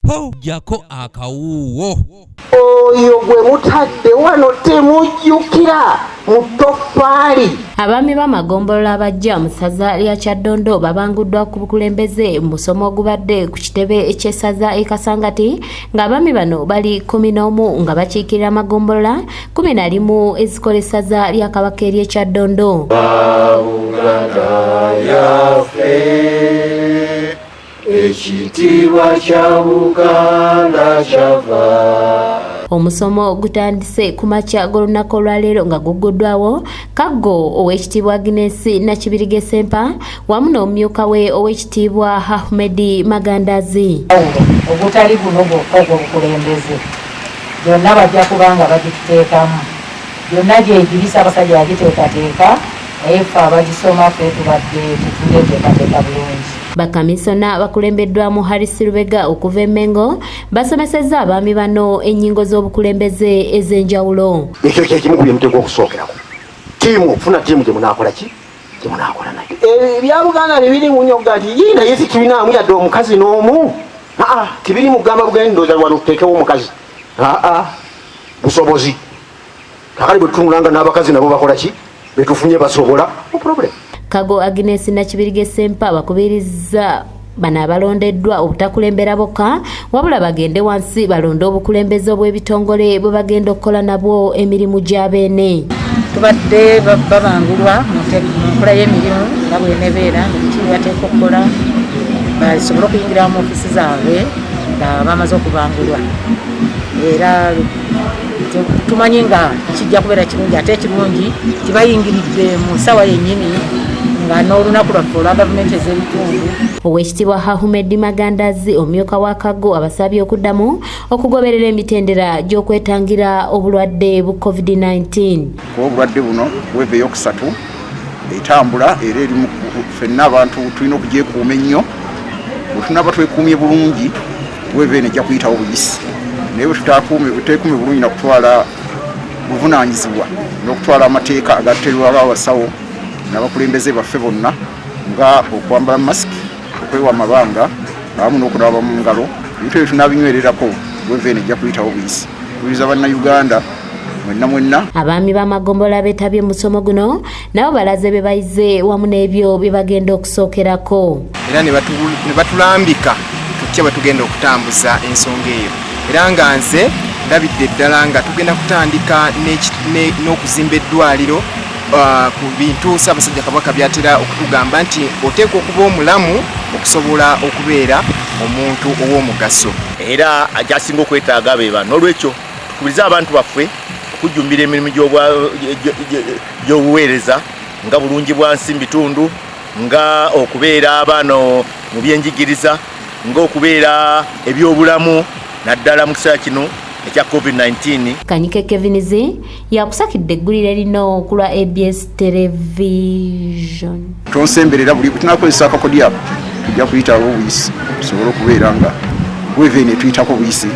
po jako akawuwo. Oyo gwe mutadde wano temujjukira mutoffaali. Abaami b'amagombolola abajja mu ssaza lya Kyaddondo babanguddwa ku bukulembeze mu musomo ogubadde ku kitebe eky'essaza e Kasangati ng'abaami bano bali 11 nga bakiikirira amagombolola 11 ezikola essaza lya Kabaka ery'e Kyaddondo. Ekitiibwa kya Buganda kyava. Omusomo gutandise ku makya g'olunaku olwaleero nga gugguddwawo Kaggo ow'ekitiibwa Agnes Nakibirige Sempa wamu n'omumyuka we ow'ekitiibwa Ahmed Magandazi. Obutali buno bwokka obw'obukulembeze byonna bajja kubanga bagituteekamu byonna gyegirisa abasajja bagiteekateeka naye ffe abagisoma ffe tubadde tutuleteekateeka bulungi. Bakamisona bakulembeddwamu Harris Lubega okuva e Mengo basomesezza abaami bano ennyingo z'obukulembeze ez'enjawulo. Ekyo kyekimu ku bye muteekwa okusookerako tiimu okufuna tiimu gye munaakola ki gye munaakola nayo. Ebya Buganda bibiri munyoga nti ye naye si tubinaamu yadde omukazi n'omu. Tibiri mugamba Buganda ndowooza wano tuteekewo omukazi. Busobozi kakali bwe tutunulanga n'abakazi nabo bakola ki betufunye basobola no problem. Kago Agnes Nakibirige Sempa bakubiriza bano abalondeddwa obutakulembera bokka wabula bagende wansi balonde obukulembeze obw'ebitongole bwe bagenda okukola nabwo emirimu gy'abeene. Tubadde babangulwa mu nkola y'emirimu nga bw'enebeera ng'ekiri bateeka okukola basobole okuyingira mu ofiisi zaabwe nga bamaze okubangulwa era tumanyi nga kijja kubeera kirungi ate ekirungi kibayingiridde mu nsaawa yennyini nga n'olunaku lwaffe olwa gavumenti ez'ebitundu. Owekitiibwa Ahmed Magandazi omumyuka wa Kaggo abasabye okuddamu okugoberera emitendera gy'okwetangira obulwadde bu COVID-19. Obulwadde buno weve eyokusatu etambula era eri mu ffenna abantu tulina okugyekuuma ennyo bwe tunaba twekuumye bulungi weve nejja kuyitawo buyisi naye bwe tuteekuume bulungi nakutwala buvunaanyizibwa n'okutwala amateeka agateerwawo abasawo n'abakulembeze baffe bonna nga okwambala masiki okwewa amabanga awamu n'okunaaba mu ngalo ebintu ebyo tunaabinywererako wevene ejja kuyitawo buyisi kubiriza bannayuganda mwenna. Abaami b'amagombolola beetabye musomo guno nabo balaze bye bayize wamu n'ebyo bye bagenda okusookerako era ne batulambika tutya bwe tugenda okutambuza ensonga eyo era nga nze ndabidde ddala nga tugenda kutandika n'okuzimba eddwaliro ku bintu Ssaabasajja Kabaka byatera okutugamba nti oteekwa okuba omulamu okusobola okubeera omuntu ow'omugaso era ajasinga okwetaaga be bano. N'olwekyo tukubiriza abantu baffe okujjumbira emirimu gy'obuweereza nga bulungi bwa nsimbi bitundu nga okubeera abaana mu byenjigiriza nga okubeera ebyobulamu naddala mu kiseera kino ekya COVID-19. Kanyike Kevinizi yakusakidde eggulire lino ku lwa ABS Television. Tonsemberera buli tunakozesa akakodya tujja kuyitawo buyisi tusobole okubeera nga wevene tuyitako buyisi